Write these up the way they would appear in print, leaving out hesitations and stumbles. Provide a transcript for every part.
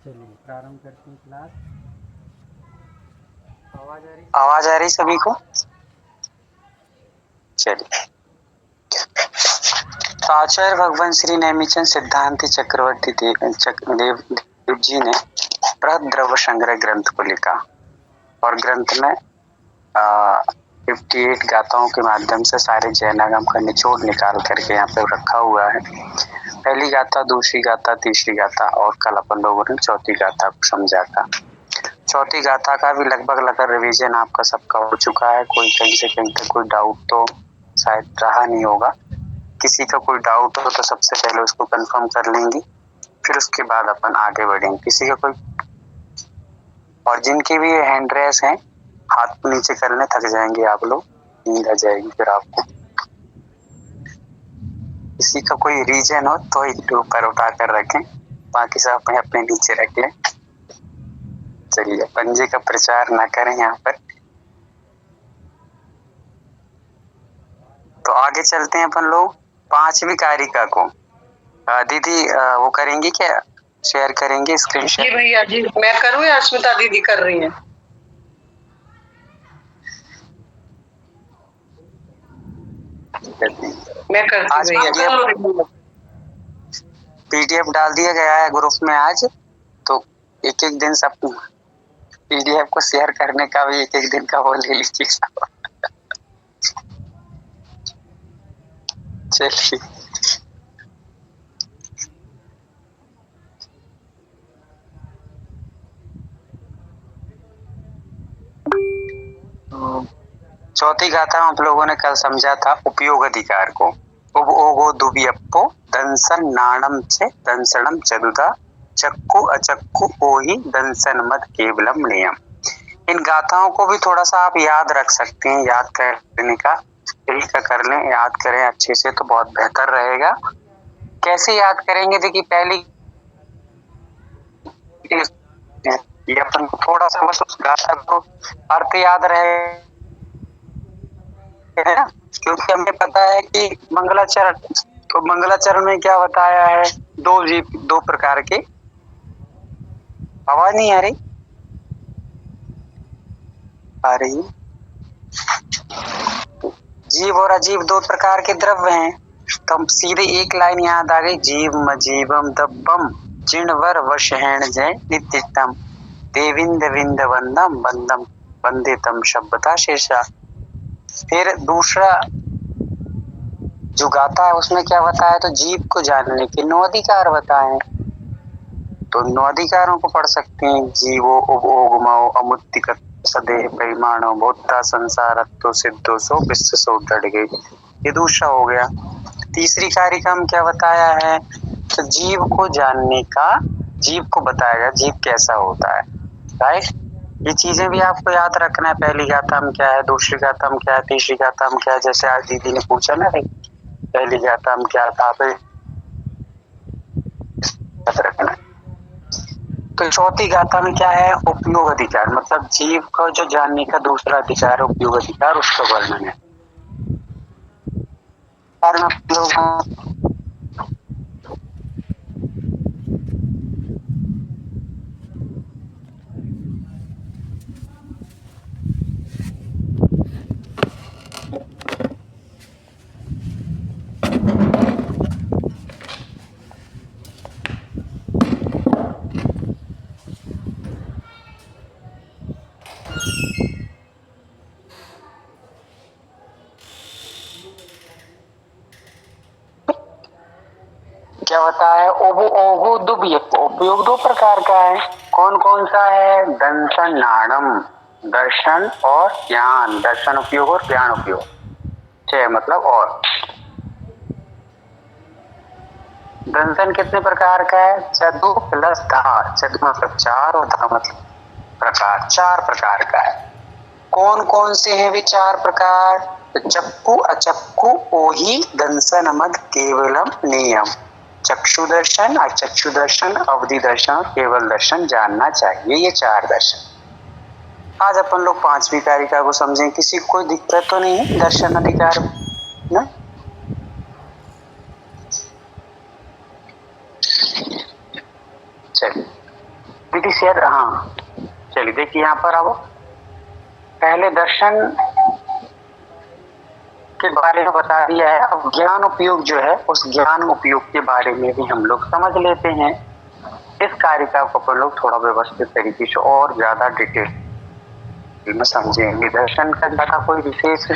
चलिए प्रारंभ करते हैं क्लास। आवाज आ रही सभी को? चलिए। तो आचार्य भगवान श्री नेमिचंद सिद्धांति चक्रवर्ती देव जी ने बृहद द्रव्य संग्रह ग्रंथ को लिखा और ग्रंथ में 58 गाथाओं के माध्यम से सारे जैनागम का निचोड़ निकाल करके यहाँ पे रखा हुआ है। पहली गाथा, दूसरी गाथा, तीसरी गाथा और कल अपन लोगों ने चौथी गाथा को समझा था। चौथी गाथा का भी लगभग रिवीजन आपका सबका हो चुका है। कोई कहीं से कहीं तक कोई डाउट तो शायद रहा नहीं होगा। किसी का कोई डाउट हो तो सबसे पहले उसको कंफर्म कर लेंगे, फिर उसके बाद अपन आगे बढ़ेंगे। किसी का कोई, और जिनके भी हैंड रेस हैं हाथ को नीचे करने थक जाएंगे आप लोग, नींद आ जाएगी फिर आपको। किसी का कोई रीजन हो तो ही ऊपर उठा कर रखें, बाकी सब अपने अपने नीचे रख लें। चलिए, पंजे का प्रचार ना करें यहाँ पर। तो आगे चलते हैं अपन लोग पांचवी कारिका को। दीदी वो करेंगी क्या, शेयर करेंगे स्क्रीन शेयर? जी भैया जी, मैं करूँ या अस्मिता दीदी कर रही हैं? मैं करती आज भैया। पीडीएफ डाल दिया गया है ग्रुप में आज, तो एक एक दिन सब पीडीएफ को शेयर करने का भी एक एक दिन का वो ले लीजिए। चलिए, चौथी गाथा आप लोगों ने कल समझा था उपयोग अधिकार को। ओगो दुबियप्पो दंसन नाणम से दंसनम चदुदा चक्कु अचक्कु ओही दंसन मत केवलम नियम। इन गाथाओं को भी थोड़ा सा आप याद रख सकते हैं, याद करने का तरीका कर लें, याद करें अच्छे से तो बहुत बेहतर रहेगा। कैसे याद करेंगे? देखिए, पहली ये अपन को थोड़ा सा बस उस गाथा को अर्थ याद रहे है ना, क्योंकि हमें पता है कि मंगलाचरण, तो मंगलाचरण में क्या बताया है? दो जीव, दो प्रकार के। आवाज नहीं आ रही? आ रही है। जीव और अजीव दो प्रकार के द्रव्य हैं। तो हम सीधे एक लाइन याद आ गई, जीव मजीवम दब्बम जिणवर वशहण जय नित्यतम देविंद विंद वंदम बंदम वंदितम शब्दता शेषा। फिर दूसरा जो गाथा है उसमें क्या बताया? तो जीव को जानने के 9 अधिकार बताए। तो 9 अधिकारों को पढ़ सकते हैं। जीवो उगमो अमुत्तिक सदेह परिमाणो भूता संसारत्व सिद्धो सो विश्व सो डट गई। ये दूसरा हो गया। तीसरी कारिका में क्या बताया है? तो जीव को जानने का, जीव को बताएगा जीव कैसा होता है। राइट, ये चीजें भी आपको याद रखना है। पहली गाथा में क्या है, दूसरी गाथा में क्या है, तीसरी गाथा में क्या है। जैसे आज दीदी ने पूछा ना, पहली गाथा में क्या था, आप याद रखना। तो चौथी गाथा में क्या है? उपयोग अधिकार, मतलब जीव को जो जानने का दूसरा अधिकार है उपयोग अधिकार, उसका वर्णन है। क्या होता है? ओगो दुबियप, उपयोग दो प्रकार का है। कौन कौन सा है? दंसन नाणम, दर्शन और ज्ञान। दर्शन उपयोग और ज्ञान उपयोग, छह मतलब। और दंसन कितने प्रकार का है? चतु प्लस धा। चतु मतलब चार और धा मतलब प्रकार, चार प्रकार का है। कौन कौन से हैं वे चार प्रकार? तो चक्कु अचक्कु ओही दंसन मद केवलम नियम। चक्षु दर्शन, अचक्षु दर्शन, अवधि दर्शन और केवल दर्शन जानना चाहिए। ये चार दर्शन। आज अपन लोग पांचवी कारिका को समझें। किसी को कोई दिक्कत तो नहीं है दर्शन अधिकार ना? चलिए, शेयर, हाँ चलिए देखिए यहाँ पर अब पहले दर्शन के बारे में बता दिया है। अब ज्ञान उपयोग जो है, उस ज्ञान उपयोग के बारे में भी हम लोग समझ लेते हैं। इस कारिका को अपन लोग थोड़ा व्यवस्थित तरीके से और ज्यादा डिटेल में समझेंगे। दर्शन का ज्यादा कोई विशेष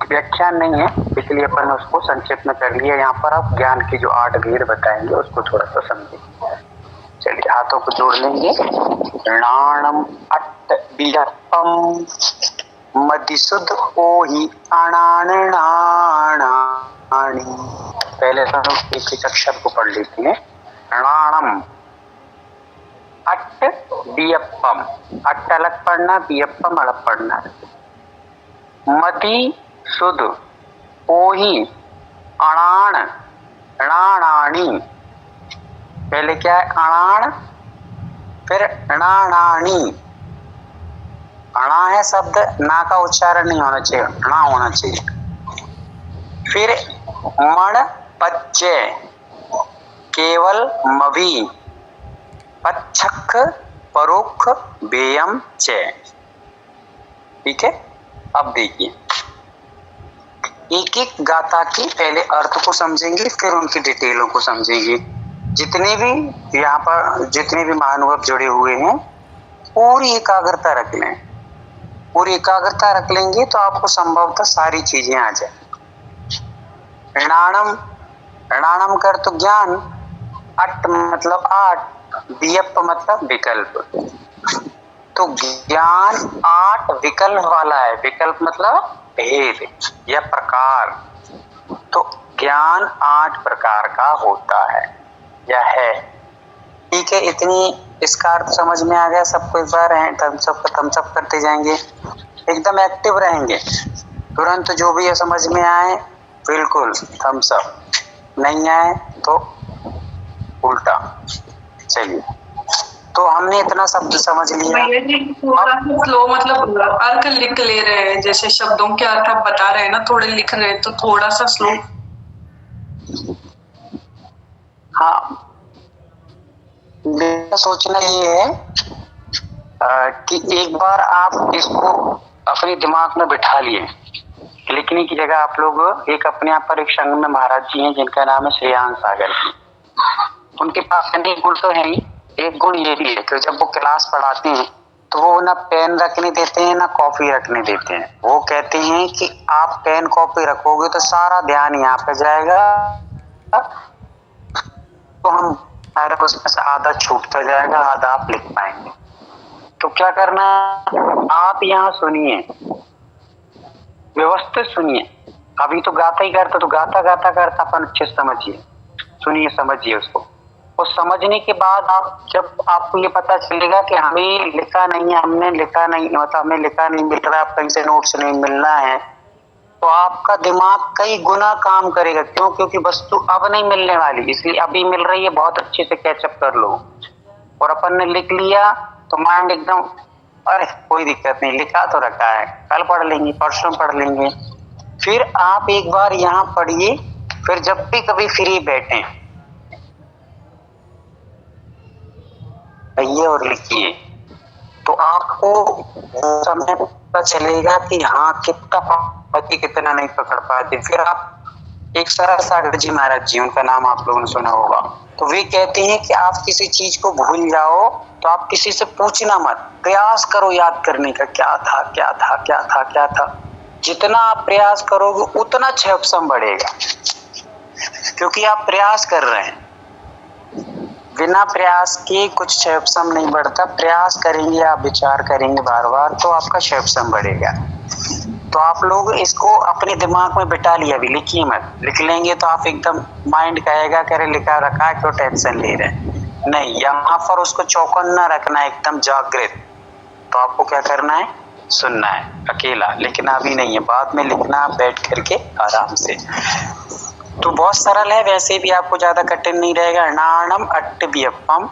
व्याख्यान नहीं है, इसलिए अपन उसको संक्षिप्त में कर लिया। यहाँ पर आप ज्ञान के जो 8 भेद बताएंगे उसको थोड़ा सा समझेंगे। चलिए हाथों को जोड़ लेंगे। णाणम अट्ट बियप्पम मदिसुद ओहि अणाणाणी। पहले हम लोग एक एक अक्षर को पढ़ लेते हैं। णाणम अट्ट बियप्पम, अट्ट अलग पढ़ना, बियप्पम अलग पढ़ना। मदि सुद ओहि अणाण णाणाणी। पहले क्या है? अणाण, फिर णाणाणी। अणा है शब्द, ना का उच्चारण नहीं होना चाहिए, अणा होना चाहिए। फिर मण पच्चे केवल मवी पच्छक परोक्ष बेयम चे। ठीक है, अब देखिए एक एक गाथा के पहले अर्थ को समझेंगे, फिर उनकी डिटेलों को समझेंगे। जितने भी यहाँ पर जितने भी महानुभव जुड़े हुए हैं पूरी एकाग्रता रख लें। पूरी एकाग्रता रख लेंगे तो आपको संभवतः सारी चीजें आ जाए। णाणम, णाणम कर तो ज्ञान, अट्ट मतलब 8, बियप्प मतलब विकल्प। तो ज्ञान 8 विकल्प वाला है। विकल्प मतलब भेद या प्रकार। तो ज्ञान 8 प्रकार का होता है या है। ठीक है, इतनी इसका अर्थ समझ में आ गया सबको? एक बार थम्स अप करते जाएंगे, एकदम एक्टिव रहेंगे। तुरंत जो भी ये समझ में आए बिल्कुल थम्स अप, नहीं आए तो उल्टा। चलिए, तो हमने इतना शब्द समझ लिया। भैया जी थोड़ा सा स्लो, मतलब अर्थ लिख ले रहे हैं, जैसे शब्दों के अर्थ आप बता रहे हैं ना, थोड़े लिख रहे हैं तो थोड़ा सा स्लो। हाँ, मेरा सोचना ये है कि एक बार आप इसको अपने दिमाग में बिठा लिए। लिखने की जगह आप लोग एक अपने यहाँ पर एक संघ में महाराज जी हैं जिनका नाम है श्रेयांश सागर। उनके पास अनेक गुण तो है ही, एक गुण ये भी है कि जब वो क्लास पढ़ाते हैं तो वो ना पेन रखने देते हैं ना कॉपी रखने देते हैं। वो कहते हैं कि आप पेन कॉपी रखोगे तो सारा ध्यान यहाँ पे जाएगा, तो हम उसमें से आधा छूटता जाएगा, आधा आप लिख पाएंगे। तो क्या करना, आप यहाँ सुनिए, व्यवस्थित सुनिए। अभी तो गाता ही करता, तो गाता गाता करता अपन अच्छे समझिए, सुनिए, समझिए उसको। और समझने के बाद आप जब आपको ये पता चलेगा कि हमें लिखा नहीं है, हमने लिखा नहीं, मतलब हमें लिखा नहीं मिल रहा, कहीं से नोट्स नहीं मिलना है, तो आपका दिमाग कई गुना काम करेगा। क्यों? क्योंकि वस्तु अब नहीं मिलने वाली, इसलिए अभी मिल रही है, बहुत अच्छे से कैचअप कर लो। और अपन ने लिख लिया तो माइंड एकदम, अरे कोई दिक्कत नहीं, लिखा तो रखा है, कल पढ़ लेंगे, परसों पढ़ लेंगे। फिर आप एक बार यहाँ पढ़िए, फिर जब भी कभी फ्री बैठे पढ़िए और लिखिए, तो आपको समय पता चलेगा कि हाँ कितना नहीं पकड़ पाते। फिर आप एक सरल सागर जी महाराज जी, उनका नाम आप लोगों ने सुना होगा, तो वे कहते हैं कि आप किसी चीज को भूल जाओ तो आप किसी से पूछना मत, प्रयास करो याद करने का, क्या था क्या था क्या था क्या था। जितना आप प्रयास करोगे उतना क्षमता बढ़ेगा, क्योंकि आप प्रयास कर रहे हैं। बिना प्रयास के कुछ क्षमता नहीं बढ़ता। प्रयास करेंगे, आप विचार करेंगे बार बार, तो आपका क्षमता बढ़ेगा। तो आप लोग इसको अपने दिमाग में बिठा लिया, अभी लिखिए मत। लिख लेंगे तो आप एकदम माइंड कहेगा कि अरे लिखा रखा है, क्यों टेंशन ले रहे हैं। नहीं, यहाँ पर उसको चौकन्ना रखना है, एकदम जागृत। तो आपको क्या करना है, सुनना है अकेला, लिखना भी नहीं है, बाद में लिखना बैठ करके आराम से। तो बहुत सरल है, वैसे भी आपको ज्यादा कठिन नहीं रहेगा। णाणम अट्ट बियप्पम,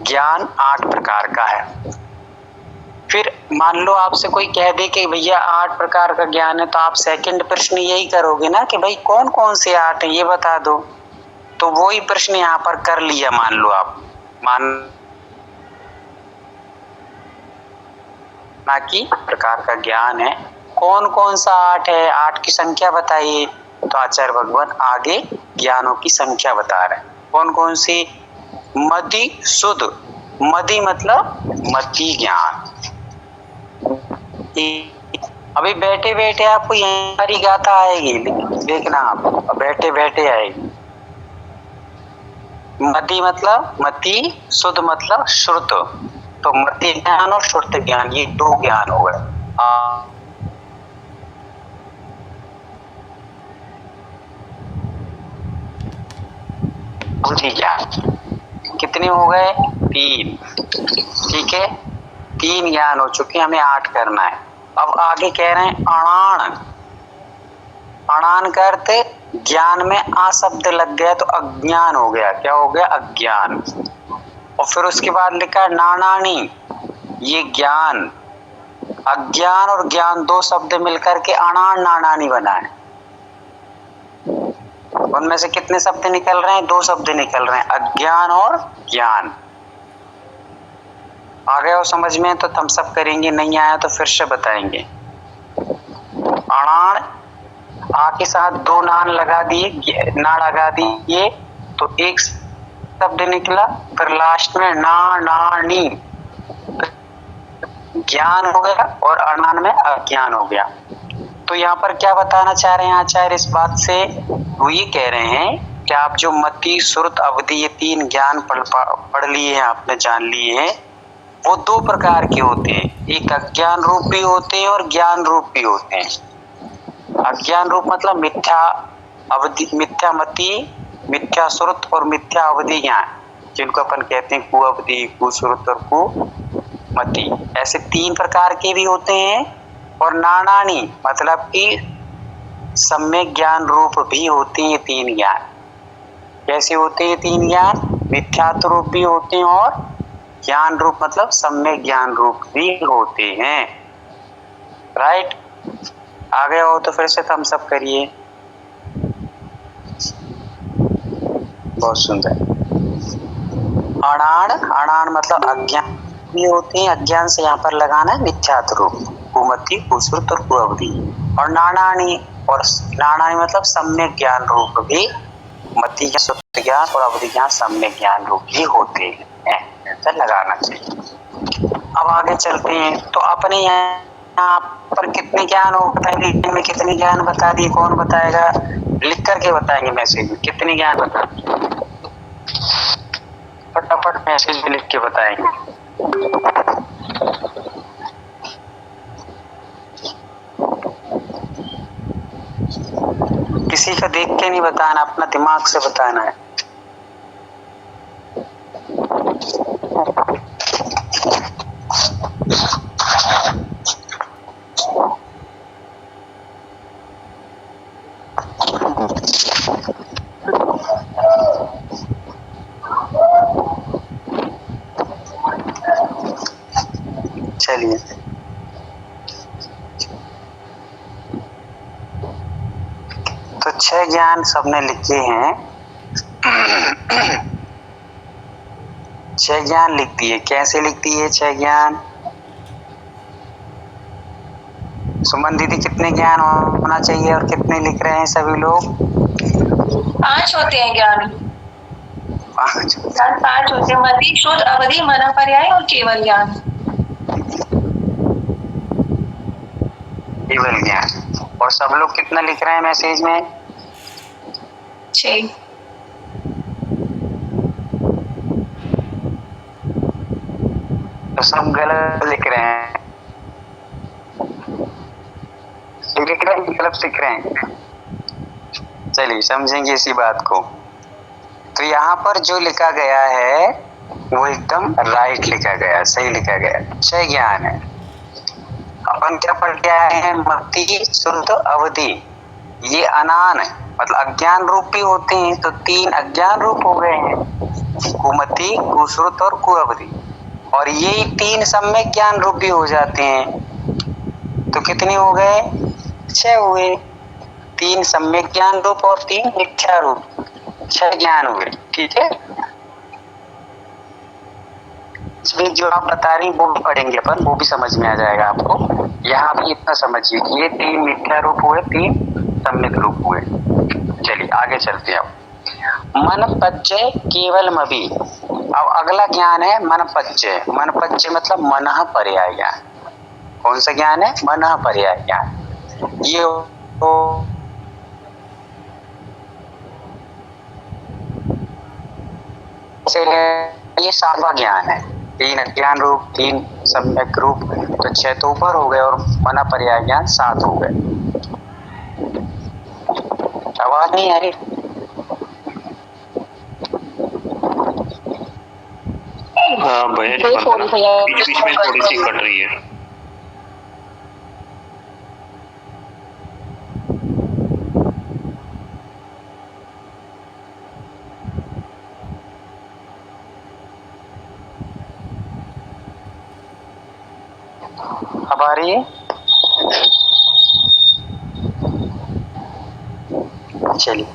ज्ञान 8 प्रकार का है। फिर मान लो आपसे कोई कह दे कि भैया 8 प्रकार का ज्ञान है, तो आप सेकंड प्रश्न यही करोगे ना कि भाई कौन कौन से 8 है ये बता दो। तो वही प्रश्न यहाँ पर कर लिया मान लो आप, माना कि प्रकार का ज्ञान है। कौन कौन सा 8 है? 8 की संख्या बताइए। तो आचार्य भगवान आगे ज्ञानों की संख्या बता रहे हैं। कौन कौन सी? मति शुद्ध, मति मतलब मति ज्ञान। अभी बैठे बैठे आपको यहीं पर ही गाथा आएगी, देखना आप बैठे बैठे आएगी। मति मतलब मति, शुद्ध मतलब श्रुत। तो मति ज्ञान और श्रुत ज्ञान ये 2 ज्ञान हो गए। बुद्धि ज्ञान कितने हो गए? 3। ठीक है, 3 ज्ञान हो चुके, हमें 8 करना है। अब आगे कह रहे हैं अणान। अणान का अर्थ ज्ञान में आ शब्द लग गया तो अज्ञान हो गया। क्या हो गया? अज्ञान। और फिर उसके बाद लिखा है नानानी। ये ज्ञान, अज्ञान और ज्ञान 2 शब्द मिलकर के अणान नानानी बना है। उनमें से कितने शब्द निकल रहे हैं? 2 शब्द निकल रहे हैं, अज्ञान और ज्ञान। आ गया हो समझ में? तो थम्स अप करेंगे, नहीं आया तो फिर से बताएंगे। अणान आ के साथ 2 नान लगा दिए, ना लगा दिए तो एक शब्द निकला। फिर लास्ट में ना नानी, ज्ञान हो गया और अणान में अज्ञान हो गया। तो यहाँ पर क्या बताना चाह रहे हैं आचार्य इस बात से? वो ये कह रहे हैं कि आप जो मति, श्रुत, अवधि ये 3 ज्ञान पढ़ लिए हैं, आपने जान लिए हैं, वो 2 प्रकार के होते हैं। एक अज्ञान रूप भी होते हैं और ज्ञान रूप भी होते हैं। अज्ञान रूप मतलब मिथ्या अवधि, मिथ्या मति, मिथ्या श्रुत और मिथ्या अवधि ज्ञान, जिनको अपन कहते हैं कुअवधि, कुश्रुत और कुमति। ऐसे 3 प्रकार के भी होते हैं। और नानानी मतलब कि सम्यक ज्ञान रूप भी होते हैं 3 ज्ञान। कैसे होते हैं 3 ज्ञान? मिथ्यात्व रूप भी होते हैं और ज्ञान रूप मतलब सम्यक ज्ञान रूप भी होते हैं। राइट? आ गया हो तो फिर से थम्स अप करिए। बहुत सुंदर। अणान, अणान मतलब अज्ञान भी होते हैं, अज्ञान से यहाँ पर लगाना है मिथ्यात्व रूप, कुमति, कुश्रुत और कुअवधि। और नानानी, और नानानी मतलब सम्यक ज्ञान रूप भी, मति शुद्ध ज्ञान और अवधि ज्ञान सम्यक ज्ञान रूप भी होते हैं। ऐसा लगाना चाहिए। अब आगे चलते हैं। तो अपने यहाँ पर कितने ज्ञान हो बताएंगे? में कितने ज्ञान बता दिए? कौन बताएगा? लिख करके बताएंगे मैसेज में कितने ज्ञान बता दिए। फटाफट मैसेज में लिख के बताएंगे। किसी का देख के नहीं बताना, अपना दिमाग से बताना है। चलिए, तो 6 ज्ञान सबने लिखे हैं। 6 ज्ञान लिख दिए। कैसे लिख दिए 6 ज्ञान? सुमन दीदी कितने ज्ञान होना चाहिए और कितने लिख रहे हैं सभी लोग? 5 होते हैं ज्ञान। 5 होते हैं, मति, शुद्ध, अवधि, मना, पर्याय और केवल ज्ञान। केवल ज्ञान। और सब लोग कितना लिख रहे हैं मैसेज में? 6। तो सब गलत लिख रहे हैं। लिख रहे हैं, गलत लिख रहे हैं। चलिए समझेंगे इसी बात को। तो यहाँ पर जो लिखा गया है वो एकदम राइट लिखा गया, सही लिखा गया। 6 ज्ञान है। अपन क्या पढ़ के आए हैं? मति, शुद्ध, अवधि। ये अनान मतलब अज्ञान रूप भी होते हैं, तो 3 अज्ञान रूप हो गए हैं, कुमति, कुश्रुत और कुअवधि। और ये 3 सम्यक ज्ञान रूप भी हो जाते हैं। तो कितने हो गए? 6 हुए। 3 सम्यक ज्ञान रूप और 3 मिथ्या रूप, 6 ज्ञान हुए। ठीक है, इसमें जो आप बता रही वो भी पढ़ेंगे अपन, वो भी समझ में आ जाएगा आपको। यहाँ भी इतना समझिए कि ये 3 मिथ्या रूप हुए, 3 सम्यक रूप हुए। चलिए आगे चलते हैं। मन पज्जय केवलम अभी। अब अगला ज्ञान है मन पज्जय। मन पज्जय मतलब मनः पर्याय ज्ञान। कौन सा ज्ञान है? मनः पर्याय ज्ञान। ये ये 7वां ज्ञान है। 3 अज्ञान रूप, 3 सम्यक रूप, तो 6 तो ऊपर हो गए और मना पर्याय ज्ञान 7 हो गए। आवाज नहीं आ रही? हाँ भैया जी, बीच बीच में थोड़ी सी कट रही है। अब आ रही है? चलिए,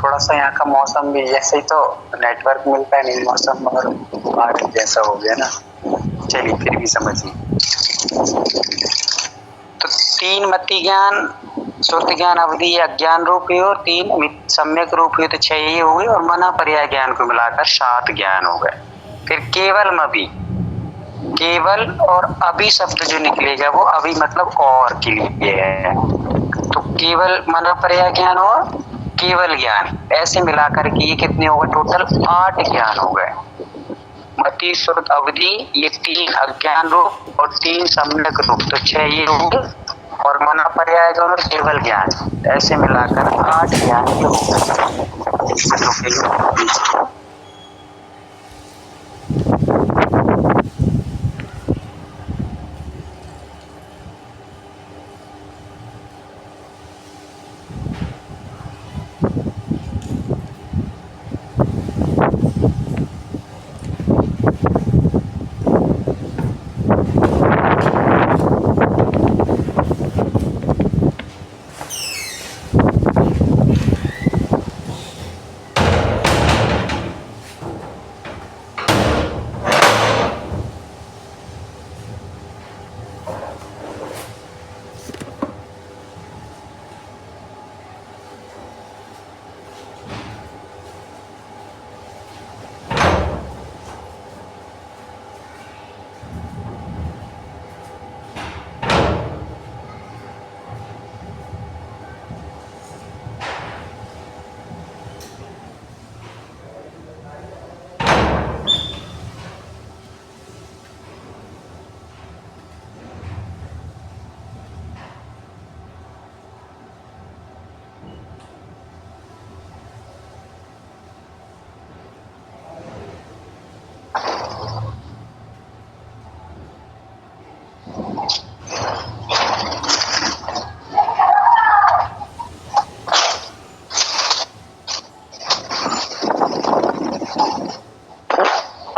थोड़ा सा यहाँ का मौसम भी जैसे ही तो नेटवर्क मिलता है नहीं, मौसम और बारिश जैसा हो गया ना। चलिए फिर भी समझिए। तो 3 मति ज्ञान, श्रुति ज्ञान, अवधि अज्ञान रूप हुए और 3 सम्यक रूप हुए, तो 6 ये हो गए और मना पर्याय ज्ञान को मिलाकर 7 ज्ञान हो गए। फिर केवल अभी, केवल और अभी शब्द जो निकलेगा वो अभी मतलब और के लिए है। तो केवल मना पर्याय ज्ञान और केवल ज्ञान ऐसे मिलाकर के ये कितने हो गए? टोटल 8 ज्ञान हो गए। मति श्रुत अवधि ये 3 अज्ञान रूप और 3 सम्यक रूप, तो 6 ये हो गए और मना पर्याय ज्ञान और केवल ज्ञान ऐसे मिलाकर 8 ज्ञान ये हो गए।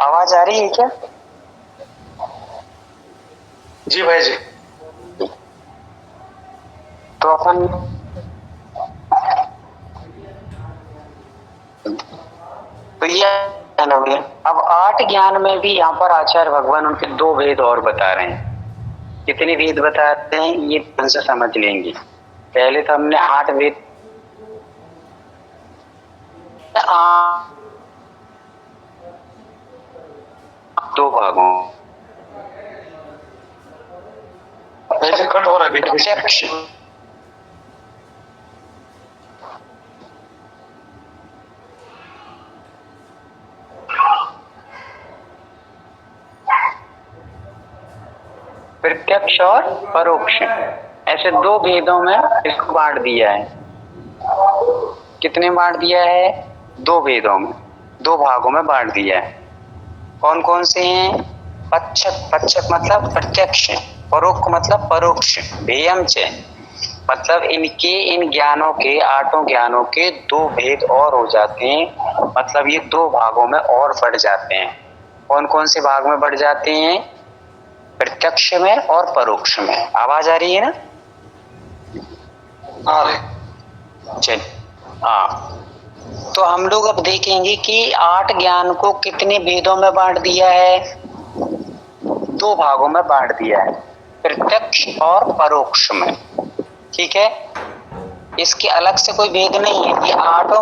आवाज आ रही है क्या? जी भाई जी। तो अपन तो ये हो गया। अब 8 ज्ञान में भी यहाँ पर आचार्य भगवान उनके 2 भेद और बता रहे हैं। कितने भेद बताते हैं ये तुमसे समझ लेंगे। पहले तो हमने 8 भेद 2 भागों कट हो रहा है प्रत्यक्ष, प्रत्यक्ष और परोक्ष, ऐसे 2 भेदों में इसको बांट दिया है। कितने बांट दिया है? 2 भेदों में, 2 भागों में बांट दिया है। कौन कौन से हैं? पच्छक, पच्छक मतलब प्रत्यक्ष, परोक्ष मतलब परोक्ष, भेयम च मतलब इनके इन ज्ञानों के 8 ज्ञानों के 2 भेद और हो जाते हैं। मतलब ये 2 भागों में और बढ़ जाते हैं। कौन कौन से भाग में बढ़ जाते हैं? प्रत्यक्ष में और परोक्ष में। आवाज आ रही है ना? आ रही। चल हाँ, तो हम लोग अब देखेंगे कि 8 ज्ञान को कितने भेदों में बांट दिया है। दो भागों में बांट दिया है, प्रत्यक्ष और परोक्ष में। ठीक है, इसके अलग से कोई भेद नहीं है। ये आठों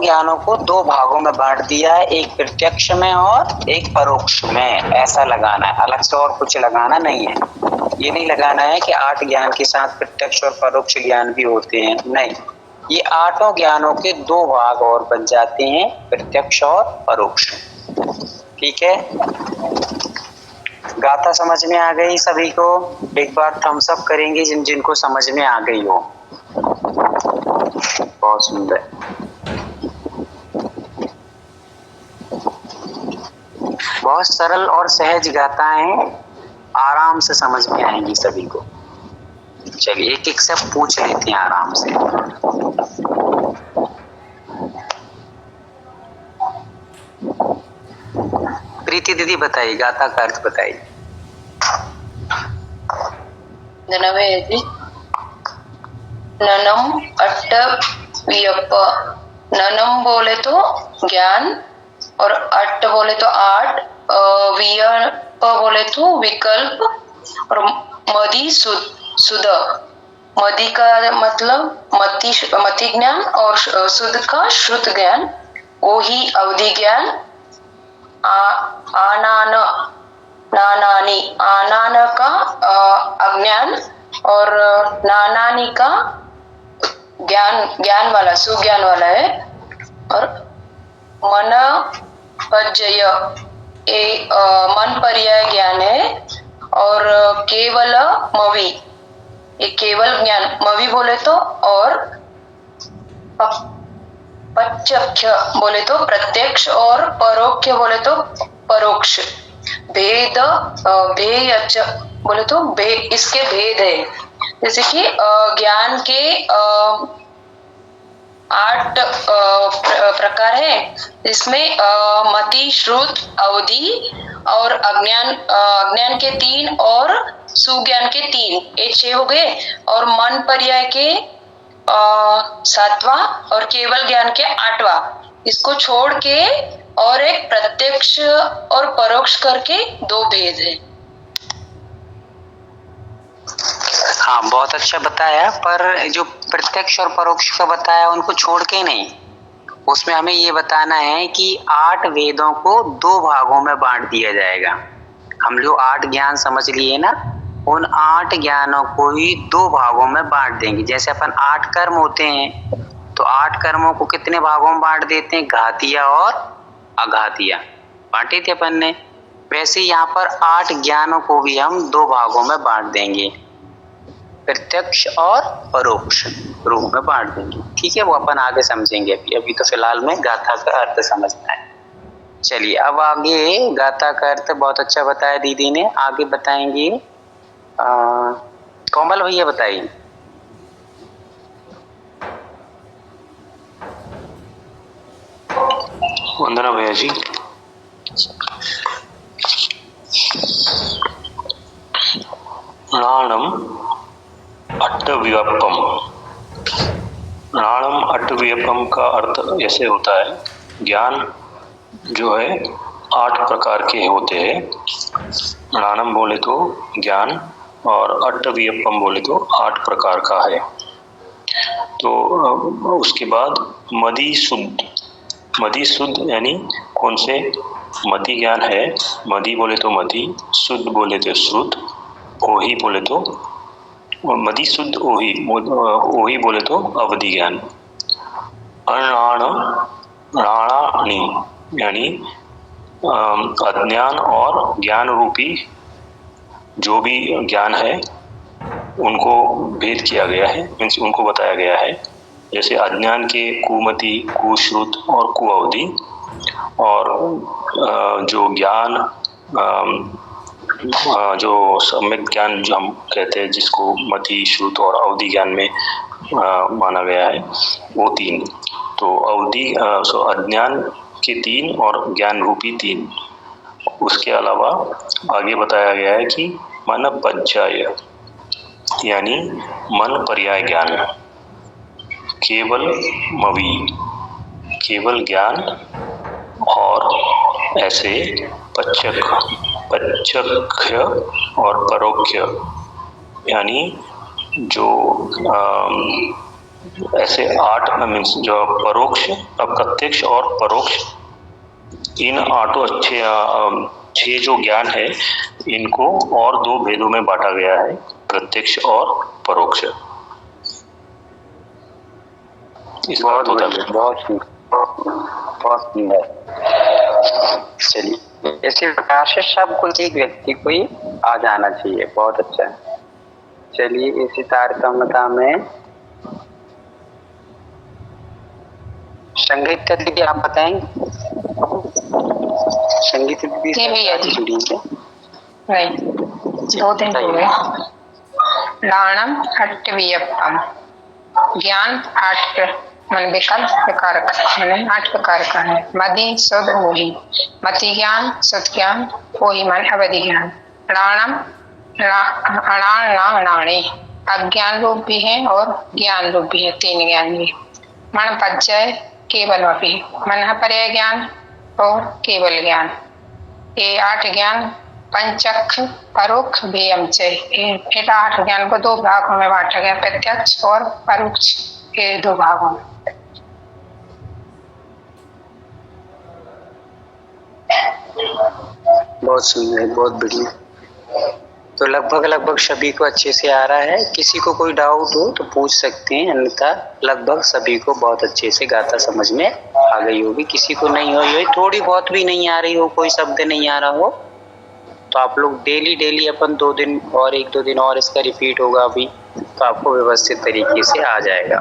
ज्ञानों को दो भागों में बांट दिया है, एक प्रत्यक्ष में और एक परोक्ष में। ऐसा लगाना है, अलग से और कुछ लगाना नहीं है। ये नहीं लगाना है कि 8 ज्ञान के साथ प्रत्यक्ष और परोक्ष ज्ञान भी होते हैं, नहीं। ये 8 ज्ञानों के दो भाग और बन जाते हैं, प्रत्यक्ष और परोक्ष। ठीक है, गाथा समझ में आ गई सभी को? एक बार थम्स अप करेंगे जिनको समझ में आ गई हो। बहुत सुंदर, बहुत सरल और सहज गाथाएं, आराम से समझ में आएंगी सभी को। चलिए एक एक सब पूछ लेते हैं आराम से। प्रीति दीदी बताइए, गाथा का अर्थ बताइए। ननम अट्ट वियप। ननम बोले तो ज्ञान, और अट्ट बोले तो आठ, वियप बोले तो विकल्प, और मदि सुध। मदि का मतलब मति ज्ञान, और सुध का श्रुत ज्ञान, ओही अवधि ज्ञान। आनान नानानी, आनान का अज्ञान, और नानानी का ज्ञान वाला, सुज्ञान वाला है। और मन पज्जय, मन पर्याय ज्ञान है। और केवल मवि, ये केवल ज्ञान, मवि बोले तो, और प्रत्यक्ष बोले तो प्रत्यक्ष, और परोक्ष बोले तो परोक्ष। भेद भेयच बोले तो इसके भेद है। जैसे कि ज्ञान के 8 प्रकार है, इसमें मति, श्रुत, अवधि और अज्ञान के 3 और सुज्ञान के 3, ये 6 हो गए। और मन पर्याय के 7वां और केवल ज्ञान के 8वां, इसको छोड़ के और एक प्रत्यक्ष और परोक्ष करके 2 भेद है। हाँ, बहुत अच्छा बताया। पर जो प्रत्यक्ष और परोक्ष का बताया उनको छोड़ के नहीं, उसमें हमें ये बताना है कि 8 वेदों को 2 भागों में बांट दिया जाएगा। हम जो 8 ज्ञान समझ लिए ना, उन 8 ज्ञानों को ही 2 भागों में बांट देंगे। जैसे अपन 8 कर्म होते हैं, तो 8 कर्मों को कितने भागों में बांट देते हैं? घातिया और अघातिया बांटे थे अपन ने। वैसे यहाँ पर 8 ज्ञानों को भी हम 2 भागों में बांट देंगे, प्रत्यक्ष और परोक्ष रूप में बांट देंगे। ठीक है, वो अपन आगे समझेंगे। अभी तो फिलहाल में गाथा का अर्थ समझना है। चलिए अब आगे गाथा का अर्थ बहुत अच्छा बताया दीदी ने, आगे बताएंगे कोमल भैया, बताइए। वंदना भैया जी। नाणम अट्टव्यपम। नाणम अट्टव्यपम का अर्थ ऐसे होता है, ज्ञान जो है 8 प्रकार के होते हैं। नाणम बोले तो ज्ञान, और अट्टव्यपम बोले तो 8 प्रकार का है। तो उसके बाद मदि शुद्ध यानी कौन से? मति ज्ञान है। मदि बोले तो मति, शुद्ध बोले तो श्रुत, ओही बोले तो मदि शुद्ध, ओही बोले तो अवधि ज्ञान। अनाणानी यानी अज्ञान और ज्ञान रूपी जो भी ज्ञान है उनको भेद किया गया है, मीन्स उनको बताया गया है। जैसे अज्ञान के कुमति, कुश्रुत और कुअवधि, और जो ज्ञान जो सम्यक ज्ञान जो हम कहते हैं, जिसको मति, श्रुत और अवधि ज्ञान में माना गया है, वो 3। तो अज्ञान के 3 और ज्ञान रूपी 3। उसके अलावा आगे बताया गया है कि मन पज्जाय यानी मन पर्याय ज्ञान, केवल मवि केवल ज्ञान, और ऐसे परोक्ष और परोक्ष, यानी जो ऐसे 8 मीन्स जो परोक्ष, प्रत्यक्ष और परोक्ष, इन 6 जो ज्ञान है इनको और 2 भेदों में बांटा गया है, प्रत्यक्ष और परोक्ष। बहुत सुंदर। चलिए, इसी प्रकार से सब कुछ एक व्यक्ति को ही आ जाना चाहिए। बहुत अच्छा है। चलिए, इसी तारतम्यता में संगीत दीदी आप बताएंगे? संगीत दीदी जुड़ी है नहीं, 2 दिन हो गए। लाणम अट्टवियप्पम, ज्ञान 8 मन विकल्प प्रकारक, मैंने 8 प्रकार का है। मदि शुद्ध वही, मति ज्ञान, शुद्ध ज्ञान, वही मन अवधि ज्ञान। लाणम अणाणे, अज्ञान रूप भी है और ज्ञान रूप भी है, 3 ज्ञान भी। मन पज्जय केवल वपि, मन पर्याय ज्ञान और केवल ज्ञान। ये 8 ज्ञान पंचक्ष परोक्ष भेयम च, 8 ज्ञान को 2 भागों में बांटा गया, प्रत्यक्ष और परोक्ष के 2 भागों में। बहुत सुंदर, बहुत बढ़िया। तो लगभग सभी को अच्छे से आ रहा है। किसी को कोई डाउट हो तो पूछ सकते हैं, अन्यथा लगभग सभी को बहुत अच्छे से गाथा समझ में आ गई होगी। किसी को नहीं हो, थोड़ी बहुत भी नहीं आ रही हो, कोई शब्द नहीं आ रहा हो, तो आप लोग डेली अपन 2 दिन और 1-2 दिन और इसका रिपीट होगा अभी, तो आपको व्यवस्थित तरीके से आ जाएगा।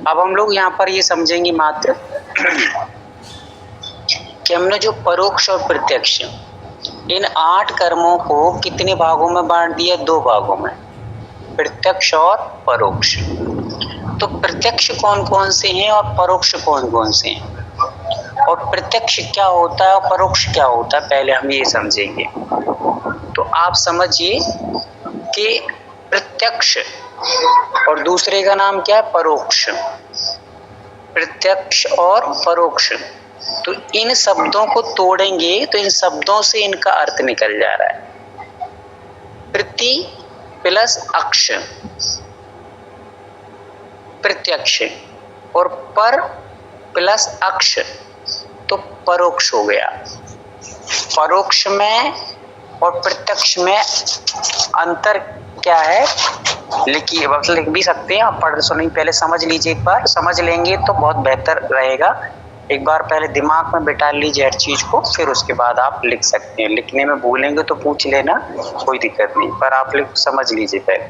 अब हम लोग यहाँ पर ये समझेंगे मात्र कि हमने जो परोक्ष और प्रत्यक्ष इन 8 कर्मों को कितने भागों में बांट दिया? 2 भागों में, प्रत्यक्ष और परोक्ष। तो प्रत्यक्ष कौन कौन से हैं और परोक्ष कौन कौन से हैं, और प्रत्यक्ष क्या होता है और परोक्ष क्या होता है, पहले हम ये समझेंगे। तो आप समझिए कि प्रत्यक्ष और दूसरे का नाम क्या है? परोक्ष। प्रत्यक्ष और परोक्ष, तो इन शब्दों को तोड़ेंगे तो इन शब्दों से इनका अर्थ निकल जा रहा है। प्रति प्लस अक्ष प्रत्यक्ष, और पर प्लस अक्ष तो परोक्ष हो गया। परोक्ष में और प्रत्यक्ष में अंतर क्या है लिखिए, मतलब लिख भी सकते हैं आप, पढ़ सुनिए, पहले समझ लीजिए। एक बार समझ लेंगे तो बहुत बेहतर रहेगा। एक बार पहले दिमाग में बिठा लीजिए हर चीज को, फिर उसके बाद आप लिख सकते हैं। लिखने में भूलेंगे तो पूछ लेना, कोई दिक्कत नहीं, पर आप समझ लीजिए पहले।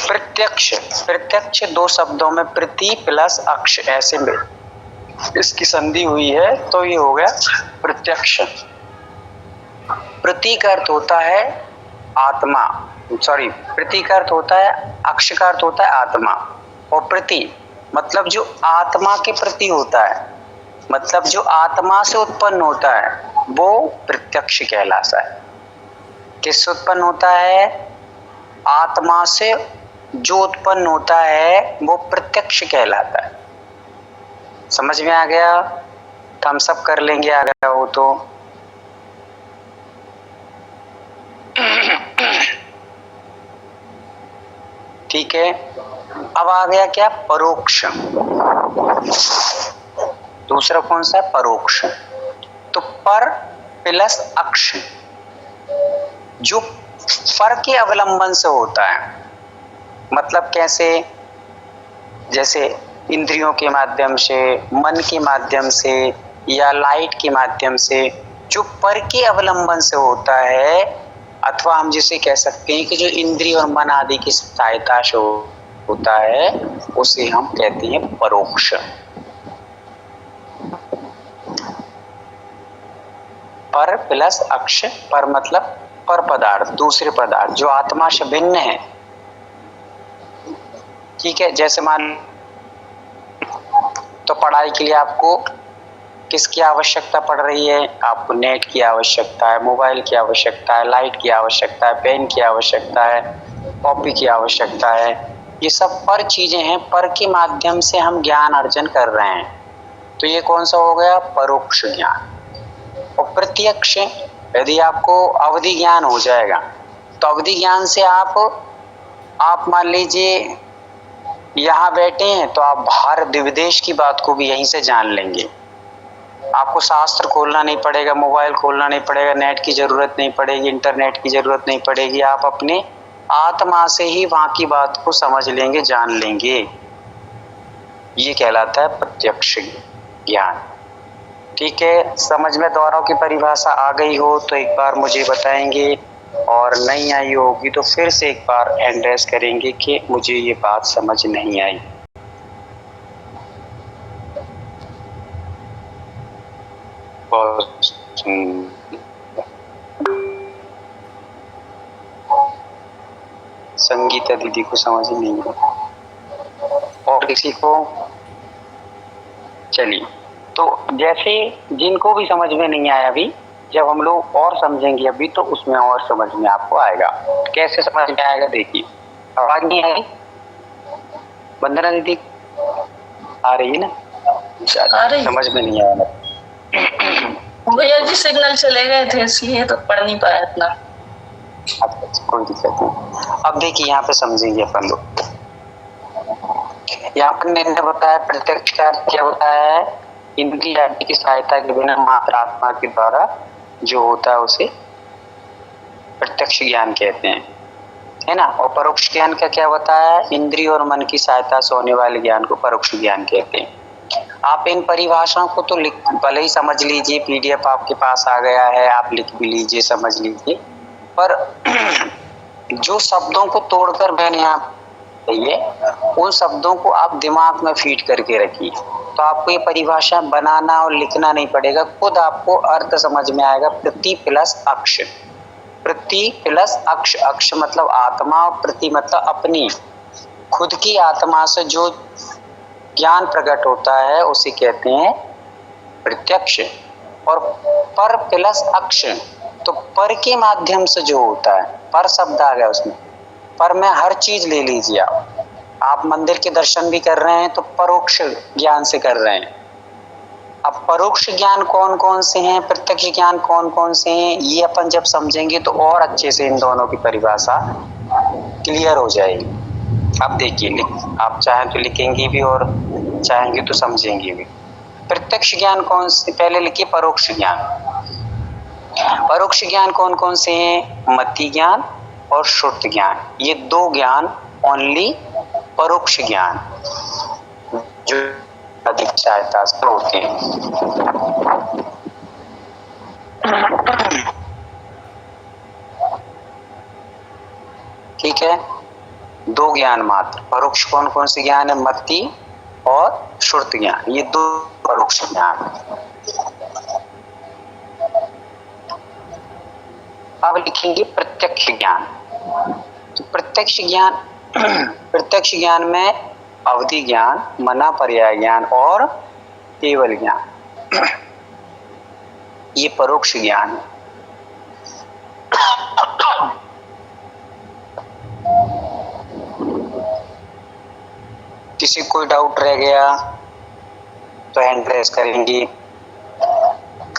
प्रत्यक्ष 2 शब्दों में प्रति प्लस अक्ष, ऐसे में इसकी संधि हुई है तो ये हो गया प्रत्यक्ष। प्रति का अर्थ होता है आत्मा, प्रति का अर्थ होता है, अक्ष का अर्थ होता है आत्मा, और प्रति मतलब जो आत्मा के प्रति होता है, मतलब जो आत्मा से उत्पन्न होता है वो प्रत्यक्ष कहलाता है। किससे उत्पन्न होता है? आत्मा से जो उत्पन्न होता है वो प्रत्यक्ष कहलाता है। समझ में आ गया? तो हम सब कर लेंगे अगर हो तो। ठीक है, अब आ गया क्या? परोक्ष। दूसरा कौन सा है? परोक्ष। तो पर प्लस अक्ष, जो पर के अवलंबन से होता है, मतलब कैसे? जैसे इंद्रियों के माध्यम से, मन के माध्यम से या लाइट के माध्यम से, जो पर के अवलंबन से होता है, अथवा हम जिसे कह सकते हैं कि जो इंद्रिय और मन आदि की सहायता से होता है, उसे हम कहते हैं परोक्ष। पर प्लस अक्ष, पर मतलब पर पदार्थ, दूसरे पदार्थ जो आत्मा से भिन्न है। ठीक है, जैसे मान तो पढ़ाई के लिए आपको किसकी आवश्यकता पड़ रही है? आपको नेट की आवश्यकता है, मोबाइल की आवश्यकता है, लाइट की आवश्यकता है, पेन की आवश्यकता है, कॉपी की आवश्यकता है। ये सब पर चीजें हैं, पर के माध्यम से हम ज्ञान अर्जन कर रहे हैं। तो ये कौन सा हो गया? परोक्ष ज्ञान। और प्रत्यक्ष, यदि आपको अवधि ज्ञान हो जाएगा तो अवधि ज्ञान से आप मान लीजिए यहाँ बैठे हैं तो आप भारत विदेश की बात को भी यहीं से जान लेंगे। आपको शास्त्र खोलना नहीं पड़ेगा, मोबाइल खोलना नहीं पड़ेगा, नेट की जरूरत नहीं पड़ेगी, इंटरनेट की जरूरत नहीं पड़ेगी। आप अपने आत्मा से ही वहां की बात को समझ लेंगे, जान लेंगे। ये कहलाता है प्रत्यक्ष ज्ञान। ठीक है, समझ में दोनों की परिभाषा आ गई हो तो एक बार मुझे बताएंगे, और नहीं आई होगी तो फिर से एक बार एड्रेस करेंगे कि मुझे ये बात समझ नहीं आई। संगीता दीदी को समझ नहीं है, और किसी को? चलिए, तो जैसे जिनको भी समझ में नहीं आया अभी, जब हम लोग और समझेंगे अभी तो उसमें और समझ में आपको आएगा। कैसे समझ में आएगा देखिए। आवाज नहीं आई? वंदना दीदी आ रही है ना? आ रही। समझ में नहीं आया भैया जी सिग्नल चले गए थे इसलिए तो पढ़ नहीं पाया इतना। अच्छा, कोई दिक्कत नहीं। अब देखिए यहाँ पे समझेंगे अपन लोग। यहाँ पर मैंने बताया प्रत्यक्ष का क्या होता है, इंद्रिय आदि की सहायता के बिना मात्र आत्मा के द्वारा जो होता है उसे प्रत्यक्ष ज्ञान कहते हैं, है ना। और परोक्ष ज्ञान का क्या होता है, इंद्रिय और मन की सहायता से होने वाले ज्ञान को परोक्ष ज्ञान कहते हैं। आप इन परिभाषाओं को तो भले ही समझ लीजिए, पीडीएफ आपके पास आ गया है, आप लिख भी लीजिए, समझ लीजिए, पर जो शब्दों को तोड़कर मैंने यहाँ है उन शब्दों को आप दिमाग में फीड करके रखिए, तो आपको ये परिभाषा बनाना और लिखना नहीं पड़ेगा, खुद आपको अर्थ समझ में आएगा। प्रति प्लस अक्ष, प्रति प्लस अक्ष, अक्ष मतलब आत्मा और प्रति मतलब अपनी खुद की आत्मा से जो ज्ञान प्रकट होता है उसे कहते हैं प्रत्यक्ष। और पर प्लस अक्ष, तो पर के माध्यम से जो होता है, पर शब्द आ गया उसमें, पर में हर चीज ले लीजिए। आप मंदिर के दर्शन भी कर रहे हैं तो परोक्ष ज्ञान से कर रहे हैं। अब परोक्ष ज्ञान कौन कौन से हैं, प्रत्यक्ष ज्ञान कौन कौन से हैं, ये अपन जब समझेंगे तो और अच्छे से इन दोनों की परिभाषा क्लियर हो जाएगी। अब देखिए, आप चाहें तो लिखेंगे भी और चाहेंगे तो समझेंगे भी। प्रत्यक्ष ज्ञान कौन से, पहले लिखिए परोक्ष ज्ञान। परोक्ष ज्ञान कौन कौन से हैं, मति ज्ञान और श्रुत ज्ञान, ये दो ज्ञान ओनली परोक्ष ज्ञान जो अधिक सहायता से होते हैं। ठीक है, दो ज्ञान मात्र। परोक्ष कौन कौन से ज्ञान है, मति और श्रुत ज्ञान, ये दो परोक्ष ज्ञान। अब लिखेंगे प्रत्यक्ष ज्ञान। तो प्रत्यक्ष ज्ञान, प्रत्यक्ष ज्ञान में अवधि ज्ञान, मना पर्याय ज्ञान और केवल ज्ञान, ये परोक्ष ज्ञान है। किसी कोई डाउट रह गया तो हैंड रेस करेंगी,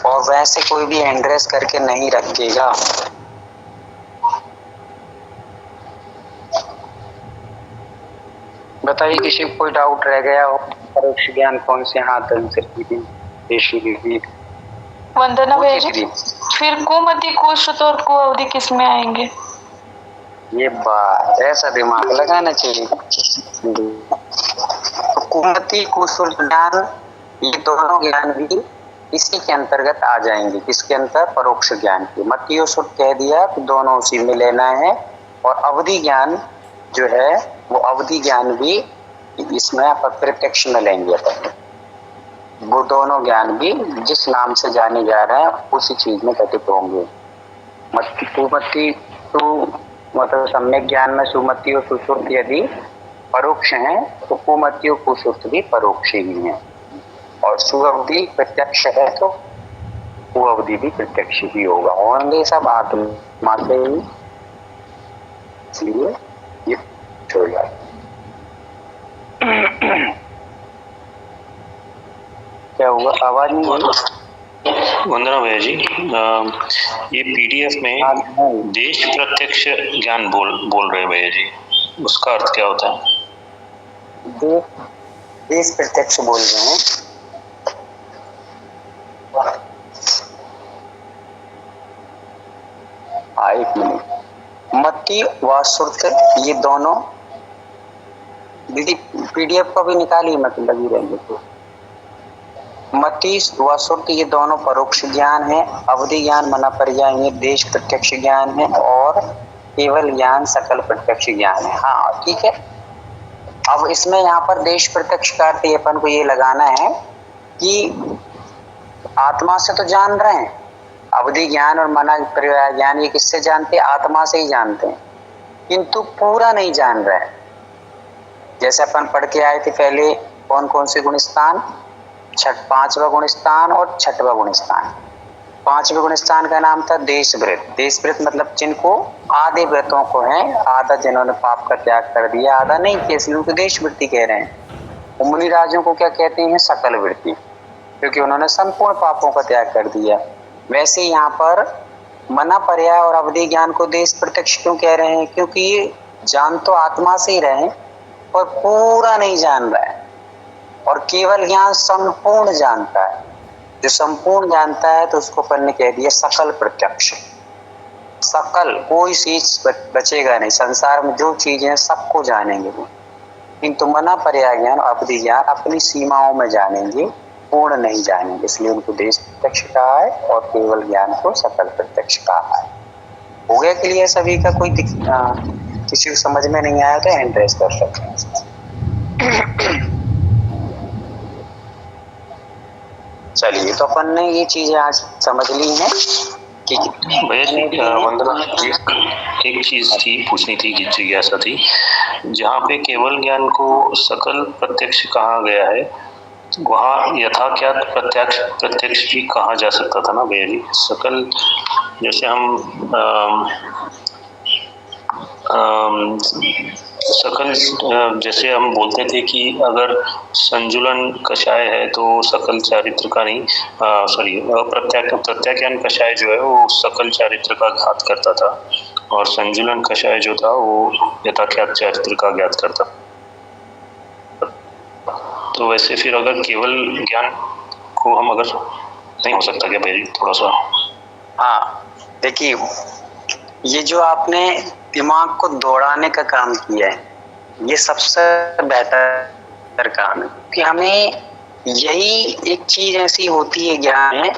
और वैसे कोई भी हैंड रेस करके नहीं रखेगा। बताइए किसी को कोई डाउट रह गया हो, परोक्ष ज्ञान कौन से, हाथ दीदी वंदना भेजी। फिर कुमति, कुश्रुत और कुअवधि किस में आएंगे? ये बात, ऐसा दिमाग लगाना चाहिए। तो कुमति कुश्रुत ज्ञान, ये दोनों ज्ञान भी इसी के अंतर्गत आ जाएंगे। किसके अंतर, परोक्ष ज्ञान के। मति और श्रुत कह दिया तो दोनों उसी में लेना है। और अवधि ज्ञान जो है वो अवधि ज्ञान भी इसमें प्रत्यक्ष में लेंगे अपन। वो दोनों ज्ञान भी जिस नाम से जाने जा रहे हैं उसी चीज में घटित होंगे। मति कुमति तो मतलब सम्यक ज्ञान में सुमति और सुश्रुत यदि परोक्ष हैं तो कुमति और कुश्रुत भी परोक्ष ही हैं। और सुअवधि प्रत्यक्ष है तो कुअवधि भी प्रत्यक्ष ही होगा। होंगे सब आत्मा से ही, इसलिए ये छोड़ जाए। क्या हुआ, आवाज नहीं आई? वंदना भैया जी, ये पीडीएफ में देश प्रत्यक्ष ज्ञान बोल रहे हैं भैया जी, उसका अर्थ क्या होता है? देश प्रत्यक्ष बोल रहे हैं। एक मिनट, मति व सुर्त ये दोनों दीदी पीडीएफ को भी निकालिए, मतलब लगी रहेंगे तो। मति व सुर्त ये दोनों परोक्ष ज्ञान है, अवधि ज्ञान मना पर्याय देश प्रत्यक्ष ज्ञान है, और केवल ज्ञान सकल प्रत्यक्ष ज्ञान है। हाँ ठीक है। अब इसमें यहाँ पर देश प्रत्यक्ष का अर्थ अपन को ये लगाना है कि आत्मा से तो जान रहे हैं, अवधि ज्ञान और मना पर्याय ज्ञान ये किससे जानते हैं? आत्मा से ही जानते हैं, किंतु पूरा नहीं जान रहे हैं। जैसे अपन पढ़ के आए थे पहले, कौन कौन से गुणस्थान? पांचवा गुणस्थान और छठवा गुणस्थान। पांचवे गुणस्थान का नाम था देशव्रत। देशव्रत मतलब जिनको आधे व्रतों को है, आधा जिन्होंने पाप का त्याग कर दिया, आधा नहीं किया, इसलिए उनको देशवृत्ति कह रहे हैं। मुनि राजों को क्या कहते हैं? सकल वृत्ति, क्योंकि उन्होंने संपूर्ण पापों का त्याग कर दिया। वैसे यहाँ पर मना पर्याय और अवधि ज्ञान को देश प्रत्यक्ष क्यों कह रहे हैं? क्योंकि ये जान तो आत्मा से ही रहे और पूरा नहीं जान रहा है, और केवल ज्ञान संपूर्ण जानता है। जो संपूर्ण जानता है तो उसको अपन ने कह दिया सकल प्रत्यक्ष। सकल, कोई चीज बचेगा नहीं, संसार में जो चीजें हैं सबको जानेंगे वो, किंतु मना पर्याय ज्ञान अवधि ज्ञान अपनी सीमाओं में जानेंगे, पूर्ण नहीं जानेंगे, इसलिए उनको देश प्रत्यक्ष कहा है और केवल ज्ञान को सकल प्रत्यक्ष कहा है। हो गया क्लियर सभी का? कोई किसी को समझ में नहीं आया तो हैंड रेज कर सकते हैं। चलिए, तो अपन ने ये चीजें आज समझ ली हैं कि भैया जी वंदना जी, एक चीज थी पूछनी थी, जिज्ञासा थी, जहाँ पे केवल ज्ञान को सकल प्रत्यक्ष कहा गया है, वहाँ यथाख्यात प्रत्यक्ष भी कहा जा सकता था ना भैया जी? सकल जैसे हम सकल जैसे हम बोलते थे कि अगर संजुलन कषाय है तो सकल चारित्र का नहीं, सॉरी प्रत्याख्यान कषाय जो है वो सकल चारित्र का घात करता था, और संजुलन कषाय जो था वो यथाख्यात चारित्र का ज्ञात करता। तो वैसे फिर अगर केवल ज्ञान को हम अगर नहीं हो सकता क्या भैया? थोड़ा सा। हाँ देखिए, ये जो आपने दिमाग को दौड़ाने का काम किया है, ये सबसे बेहतर काम है, कि हमें यही एक चीज ऐसी होती है ज्ञान है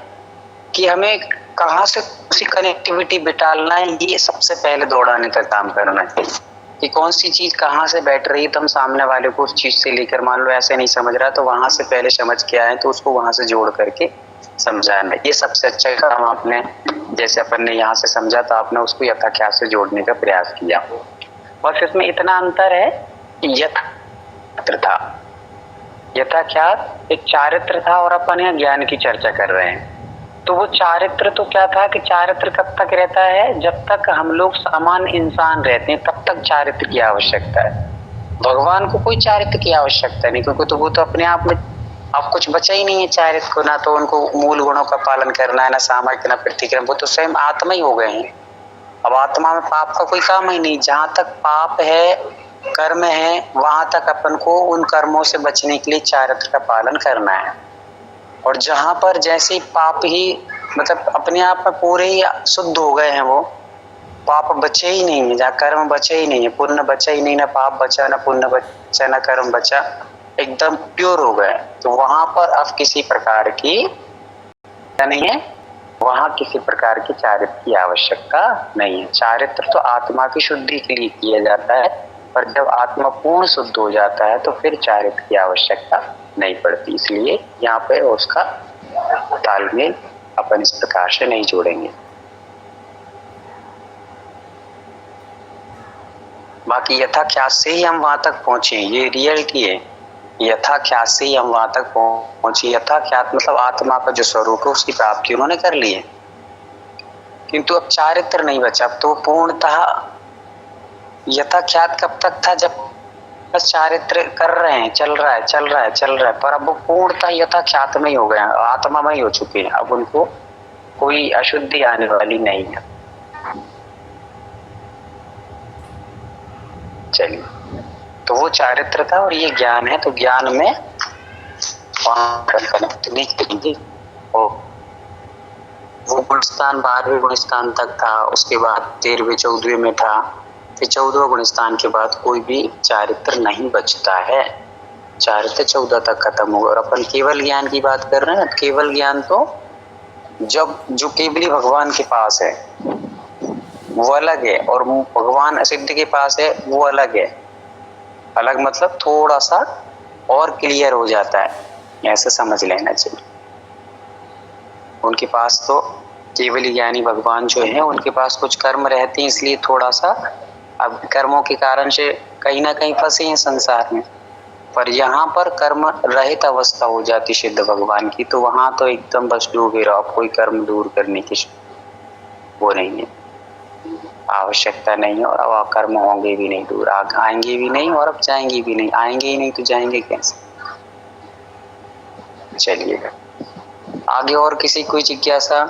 कि हमें कहाँ से उसी कनेक्टिविटी बिठालना है, ये सबसे पहले दौड़ाने का काम करना चाहिए कि कौन सी चीज कहाँ से बैठ रही है, तो हम सामने वाले को उस चीज से लेकर, मान लो ऐसे नहीं समझ रहा तो वहां से पहले समझ के आए तो उसको वहां से जोड़ करके समझाना। ये सबसे अच्छा काम आपने, जैसे अपन ने यहाँ से समझा तो आपने उसको यथाख्यात से जोड़ने का प्रयास किया। बस इसमें इतना अंतर है कि यथाख्यात था, यथाख्यात एक चारित्र था, और अपन यहाँ ज्ञान की चर्चा कर रहे हैं। तो वो चारित्र तो क्या था कि चारित्र कब तक रहता है? जब तक हम लोग सामान्य इंसान रहते हैं तब तक चारित्र की आवश्यकता है। भगवान को कोई चारित्र की आवश्यकता नहीं, क्योंकि तो वो तो अपने आप में अब कुछ बचा ही नहीं है चारित्र को, ना तो उनको मूल गुणों का पालन करना है, ना सामर्थ्य, ना प्रतिक्रम, वो तो स्वयं आत्मा ही हो गए हैं। अब आत्मा में पाप का कोई काम ही नहीं। जहां तक पाप है, कर्म है, वहां तक अपन को उन कर्मों से बचने के लिए चारित्र का पालन करना है। और जहां पर जैसे पाप ही मतलब अपने आप में पूरे ही शुद्ध हो गए हैं, वो पाप बचे ही नहीं है, जहाँ कर्म बचे ही नहीं है, पुण्य बचा ही नहीं, ना पाप बचा, ना पुण्य बचा, ना कर्म बचा, एकदम प्योर हो गए, तो वहां पर अब किसी प्रकार की नहीं है, वहां किसी प्रकार की चारित्र की आवश्यकता नहीं है। चारित्र तो आत्मा की शुद्धि के लिए किया जाता है, पर जब आत्मा पूर्ण शुद्ध हो जाता है तो फिर चारित्र की आवश्यकता नहीं पड़ती। इसलिए यहाँ पे उसका तालमेल अपन इस प्रकार से नहीं जोड़ेंगे। बाकी यथाख्यात से ही हम वहां तक पहुंचे, ये रियलिटी है। यथाख्यात से ही हम वहां तक पहुंचे। यथाख्यात मतलब आत्मा का जो स्वरूप है उसकी प्राप्ति उन्होंने कर ली है, किंतु अब चारित्र नहीं बचा। अब तो पूर्णतः यथाख्यात कब तक था? जब बस चारित्र कर रहे हैं, चल रहा है, पर अब वो पूर्णतः यथाख्यात में ही हो गए, आत्मा में ही हो चुके हैं। अब उनको कोई अशुद्धि आने वाली नहीं है। चलिए, तो वो चारित्र था और ये ज्ञान है। तो ज्ञान में वो गुणस्थान 12वें गुणस्थान तक था, उसके बाद 13वें 14वें में था, फिर 14वें गुणस्थान के बाद कोई भी चारित्र नहीं बचता है। चारित्र 14 तक खत्म होगा। और अपन केवल ज्ञान की बात कर रहे हैं। केवल ज्ञान तो जब जो केवली भगवान के पास है वो अलग है, और भगवान सिद्ध के पास है वो अलग है। अलग मतलब थोड़ा सा और क्लियर हो जाता है, ऐसा समझ लेना चाहिए। उनके पास तो केवल ज्ञानी भगवान जो है उनके पास कुछ कर्म रहते हैं, इसलिए थोड़ा सा अब कर्मों के कारण से कहीं ना कहीं फंसे हैं संसार में। पर यहाँ पर कर्म रहित अवस्था हो जाती सिद्ध भगवान की, तो वहां तो एकदम बस डूबे रहो, कोई कर्म दूर करने की वो नहीं है, आवश्यकता नहीं है। और अब कर्म होंगे भी नहीं दूर, आएंगे भी नहीं और अब जाएंगे भी नहीं। आएंगे ही नहीं तो जाएंगे कैसे। चलिएगा आगे। और किसी कोई जिज्ञासा?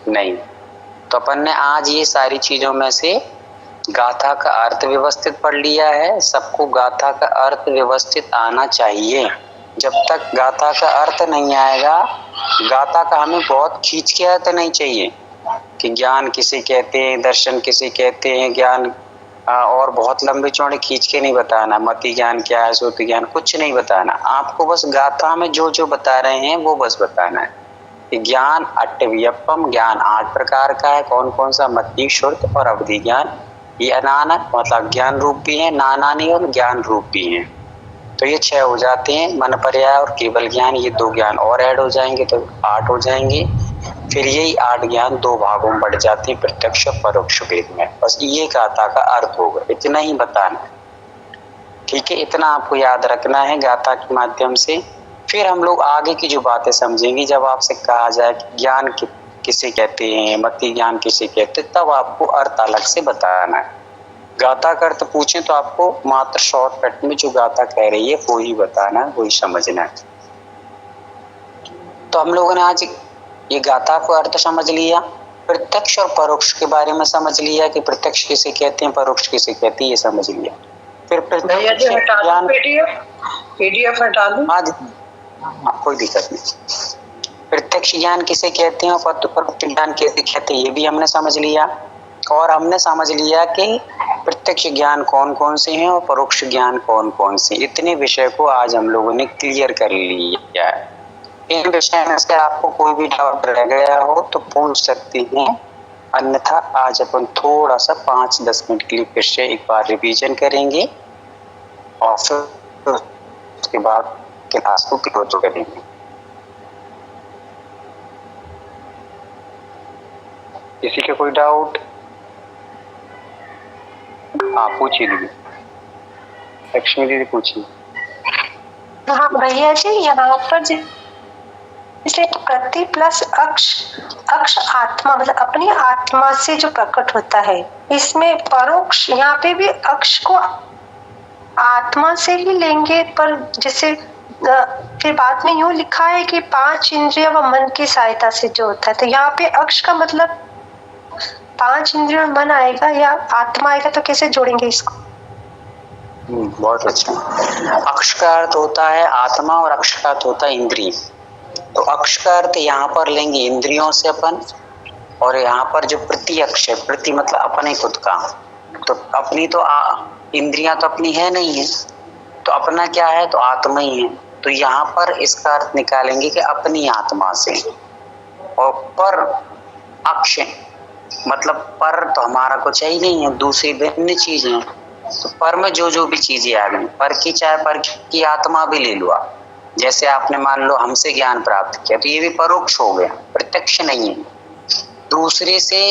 नहीं। तो अपन ने आज ये सारी चीजों में से गाथा का अर्थ व्यवस्थित पढ़ लिया है। सबको गाथा का अर्थ व्यवस्थित आना चाहिए। जब तक गाथा का अर्थ नहीं आएगा, गाथा का हमें बहुत खींच के अर्थ नहीं चाहिए कि ज्ञान किसे कहते हैं, दर्शन किसे कहते हैं, ज्ञान और बहुत लंबे चौड़े खींच के नहीं बताना। मति ज्ञान क्या है, श्रुति ज्ञान कुछ नहीं बताना। आपको बस गाथा में जो जो बता रहे हैं वो बस बताना है कि ज्ञान अट्टवियप्पम, ज्ञान 8 प्रकार का है। कौन कौन सा? मति, श्रुत और अवधि ज्ञान। ये अनानक मतलब ज्ञान रूप भी है, नानानी और ज्ञान रूप भी है। तो ये 6 हो जाते हैं। मन पर्याय और केवल ज्ञान, ये 2 ज्ञान और ऐड हो जाएंगे तो 8 हो जाएंगे। फिर यही 8 ज्ञान 2 भागों में बढ़ जाते हैं, प्रत्यक्ष और परोक्ष भेद में। बस ये गाथा का अर्थ होगा, इतना ही बताना। ठीक है, इतना आपको याद रखना है गाथा के माध्यम से। फिर हम लोग आगे की जो बातें समझेंगे, जब आपसे कहा जाए कि ज्ञान किसे कहते हैं, मति ज्ञान किसे कहते हैं, तब आपको अर्थ अलग से बताना है। गाथा का अर्थ पूछे तो आपको मात्र शॉर्टकट में जो गाथा कह रही है वो ही बताना है, वो ही समझना है। तो हम लोगों ने आज ये गाथा को अर्थ समझ लिया, प्रत्यक्ष और परोक्ष के बारे में समझ लिया कि प्रत्यक्ष किसे कहते हैं, परोक्ष किसे कहते हैं, ये समझ लिया। फिर प्रत्यक्ष ज्ञान पीडीएफ हटा दूं? हाँ, कोई दिक्कत नहीं। प्रत्यक्ष ज्ञान किसे कहते हैं और परोक्ष ज्ञान किसे कहते हैं, ये भी हमने समझ लिया। और हमने समझ लिया कि प्रत्यक्ष ज्ञान कौन कौन से हैं और परोक्ष ज्ञान कौन कौन से। इतने विषय को आज हम लोगों ने क्लियर कर लिया है। इन विषय में से आपको कोई भी डाउट रह गया हो तो पूछ सकते हैं, अन्यथा आज अपन थोड़ा सा 5-10 मिनट के लिए फिर से एक बार रिवीजन करेंगे और फिर उसके बाद क्लास को क्लोज करेंगे। किसी का कोई डाउट? हाँ पूछिए दीदी, लक्ष्मी दीदी पूछिए। हाँ भैया जी, यहाँ पर जैसे प्रति प्लस अक्ष आत्मा मतलब अपनी आत्मा से जो प्रकट होता है, इसमें परोक्ष यहाँ पे भी अक्ष को आत्मा से ही लेंगे। पर जैसे फिर बाद में यूं लिखा है कि 5 इंद्रिय व मन की सहायता से जो होता है, तो यहाँ पे अक्ष का मतलब 5 इंद्रिय और मन आएगा या आत्मा आएगा, तो कैसे जोड़ेंगे इसको? बहुत अच्छा। अक्ष का अर्थ होता है आत्मा और अक्ष का अर्थ होता है इंद्रिय। तो अक्ष का अर्थ यहाँ पर लेंगे इंद्रियों से अपन, और यहाँ पर जो प्रति अक्ष है, प्रति मतलब अपने खुद का, तो अपनी तो इंद्रियां तो अपनी है नहीं है, तो अपना क्या है, तो आत्मा ही है। तो यहाँ पर इसका अर्थ निकालेंगे कि अपनी आत्मा से। और पर अक्ष मतलब पर तो हमारा कुछ है ही नहीं है, दूसरी भिन्न चीज है। तो पर में जो जो भी चीजें आ गई, पर की चाहे पर की आत्मा भी ले लो आप। जैसे आपने मान लो हमसे ज्ञान प्राप्त किया, तो ये भी परोक्ष हो गया, प्रत्यक्ष नहीं है। दूसरे से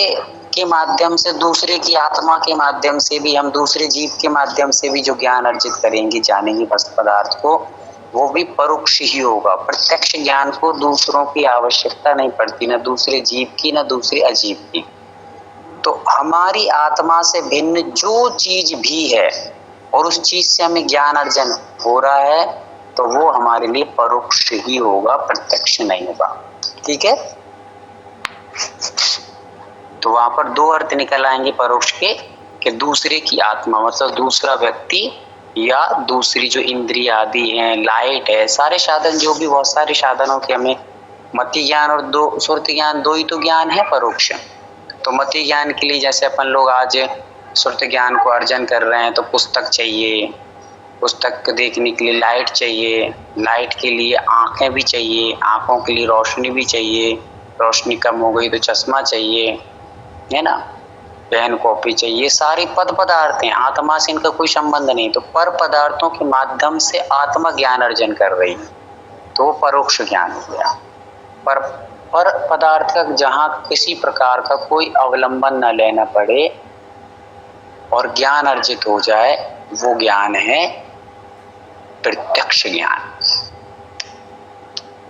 के माध्यम से, दूसरे की आत्मा के माध्यम से भी, हम दूसरे जीव के माध्यम से भी जो ज्ञान अर्जित करेंगे, जानेंगे वस्तु पदार्थ को, वो भी परोक्ष ही होगा। प्रत्यक्ष ज्ञान को दूसरों की आवश्यकता नहीं पड़ती, ना दूसरे जीव की ना दूसरे अजीव की। तो हमारी आत्मा से भिन्न जो चीज भी है और उस चीज से हमें ज्ञान अर्जन हो रहा है, तो वो हमारे लिए परोक्ष ही होगा, प्रत्यक्ष नहीं होगा। ठीक है, तो वहां पर दो अर्थ निकल आएंगे परोक्ष के, कि दूसरे की आत्मा मतलब दूसरा व्यक्ति या दूसरी जो इंद्रिय आदि हैं, लाइट है, सारे साधन, जो भी बहुत सारे साधनों के हमें मति ज्ञान और दो सुरति ज्ञान, दो ही तो ज्ञान है परोक्ष। तो मति ज्ञान के लिए जैसे अपन लोग आज सुरति ज्ञान को अर्जन कर रहे हैं, तो पुस्तक चाहिए, पुस्तक देखने के लिए लाइट चाहिए, लाइट के लिए आंखें भी चाहिए, आंखों के लिए रोशनी भी चाहिए, रोशनी कम हो गई तो चश्मा चाहिए, है ना, पेन कॉपी चाहिए, सारे पद पदार्थ हैं, आत्मा से इनका कोई संबंध नहीं। तो पर पदार्थों के माध्यम से आत्मा ज्ञान अर्जन कर रही है, तो वो परोक्ष ज्ञान हो गया। पर पदार्थ का जहाँ किसी प्रकार का कोई अवलंबन न लेना पड़े और ज्ञान अर्जित हो जाए, वो ज्ञान है प्रत्यक्ष ज्ञान।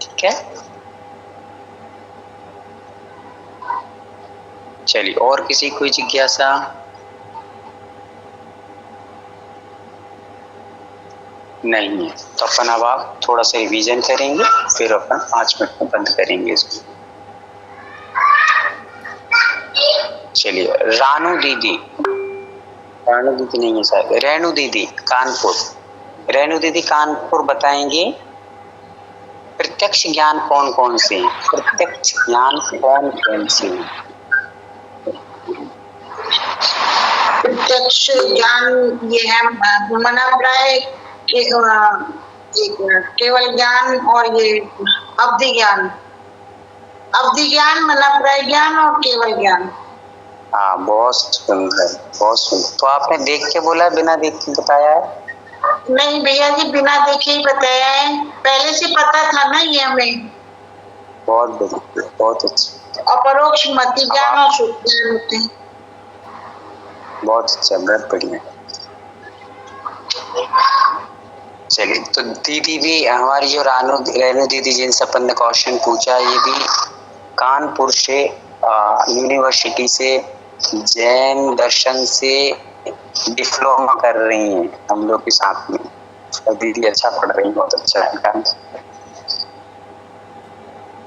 ठीक है, चलिए, और किसी कोई जिज्ञासा? नहीं है तो अपन अब आप थोड़ा सा रिवीजन करेंगे, फिर अपन 5 मिनट में बंद करेंगे इसको। चलिए, रानू दीदी नहीं है शायद, रेणु दीदी कानपुर, रेणु दीदी कानपुर बताएंगे प्रत्यक्ष ज्ञान कौन कौन से हैं, प्रत्यक्ष ज्ञान कौन कौन से हैं? प्रत्यक्ष ज्ञान ये है मनाप्राय केवल ज्ञान और ये अवधि ज्ञान, मनाप्राय ज्ञान और केवल ज्ञान। हाँ, बहुत सुंदर, बहुत सुंदर। तो आपने देख के बोला, बिना देख के बताया है? नहीं भैया जी, बिना देखे ही बताया है, पहले से पता था ना ये हमें। बहुत बढ़िया, बहुत अच्छा। अपरोक्ष मति ज्ञान और शुद्ध ज्ञान होते हैं। बहुत अच्छा, बहुत बढ़िया। चलिए, तो दीदी भी हमारी जो रेणु दीदी जिनसे अपन ने क्वेश्चन पूछा, ये भी कानपुर से यूनिवर्सिटी से जैन दर्शन से डिप्लोमा कर रही हैं हम लोग के साथ में। और दीदी अच्छा पढ़ रही है, बहुत अच्छा है।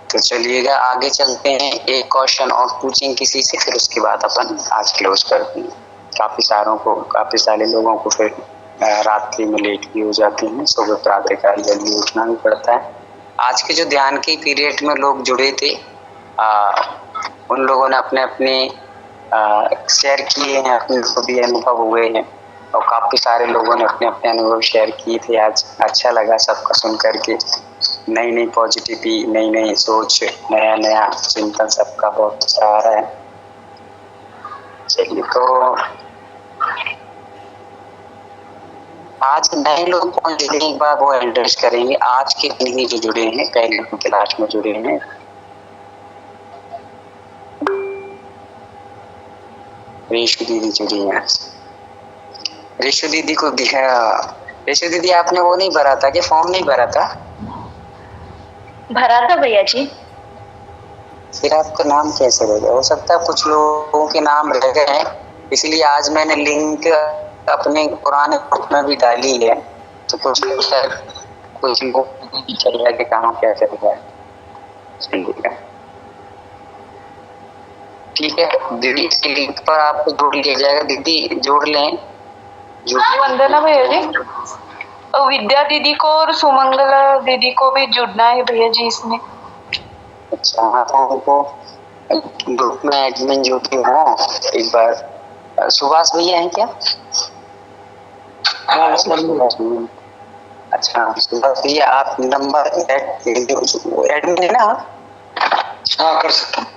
तो चलिएगा आगे चलते हैं, एक क्वेश्चन और पूछेंगे किसी से, फिर उसके बाद अपन आज क्लोज करते हैं। काफी सारे लोगों को फिर रात्रि में लेट भी हो जाते हैं, सुबह प्रातःकाल जल्दी उठना भी पड़ता है। आज के जो ध्यान के पीरियड में लोग जुड़े थे, उन लोगों ने अपने शेयर किए हैं, अपने को भी अनुभव हुए हैं, और काफी सारे लोगों ने अपने अनुभव शेयर किए थे। आज अच्छा लगा सबका सुन करके, नई पॉजिटिविटी, नई सोच, नया चिंतन सबका बहुत अच्छा आ रहा है। चलिए, तो आज नए लोग कौन जुड़े हैं, एक बार वो एड्रेस करेंगे। आज के दिन जो जुड़े हैं, पहले क्लास में जुड़े हैं, रेशु दीदी जुड़ी है। रेशु दीदी को दिया, रेशु दीदी आपने वो नहीं भरा था, कि फॉर्म नहीं भरा था? भरा था भैया जी। फिर आपका नाम कैसे रह गया? हो सकता है कुछ लोगों के नाम रह गए हैं, इसलिए आज मैंने लिंक अपने पुराने ग्रुप में भी डाली है, तो कुछ लोग चल रहा है कि कहाँ क्या चल रहा है। ठीक है दीदी, इसके लिंक पर आपको जोड़ लिया जाएगा। दीदी जोड़ लें। वंदना भैया जी, विद्या दीदी को और सुमंगला दीदी को भी जुड़ना है भैया जी इसमें। अच्छा, हाँ, तो उनको ग्रुप में एडमिन जो भी हो, एक बार सुभाष भैया हैं क्या? अच्छा, सुभाष भैया आप नंबर एडमिन है ना? हाँ, कर सकता हूँ।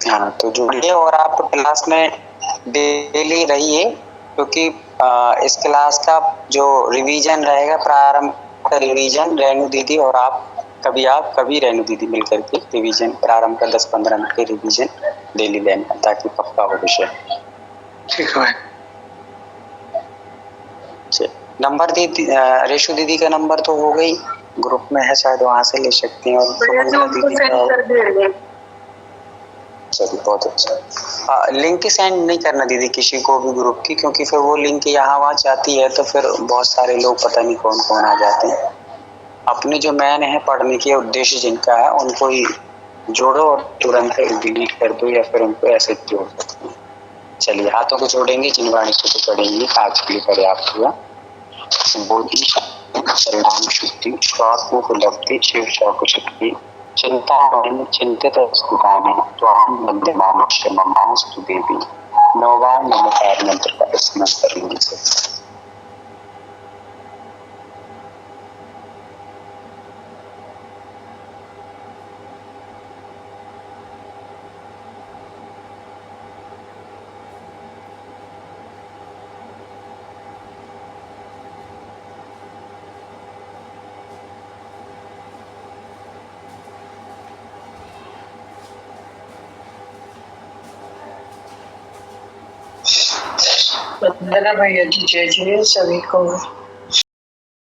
हाँ, तो जुड़िए और आप क्लास में डेली रहिए, क्योंकि इस क्लास का जो रिवीजन रहेगा, प्रारंभ का रिवीजन रेणु दीदी और आप कभी रेणु दीदी मिलकर के रिवीजन प्रारंभ का 10-15 मिनट के रिवीजन डेली लेना, ताकि पक्का हो विषय। ठीक है। नंबर दीदी, रेशु दीदी का नंबर तो हो गई, ग्रुप में है शायद, वहां से ले सकते हैं। और चलिए बहुत अच्छा। लिंक सेंड नहीं करना दीदी किसी को भी ग्रुप की, क्योंकि फिर वो लिंक यहाँ वहाँ जाती है तो फिर बहुत सारे लोग पता नहीं कौन कौन आ जाते हैं। अपने जो मैन है पढ़ने के उद्देश्य जिनका है उनको ही जोड़ो और तुरंत डिलीट कर दो, या फिर उनको ऐसे जोड़ सकते हैं। चलिए हाथों को जोड़ेंगे, जिनवाणी से तो पढ़ेंगे, आज के लिए पर्याप्त हुआ। बोधि परिणाम शुद्धि स्वात्मोपलब्धि शिव शक्ति चिंता चिंतित स्तुतानि त्वां वंदे मामश्य ममास्तु देवी। 9 बार नमस्कार मंत्र का स्मरण कर लीजिए। वंदना भैया जी, जय जय सभी को।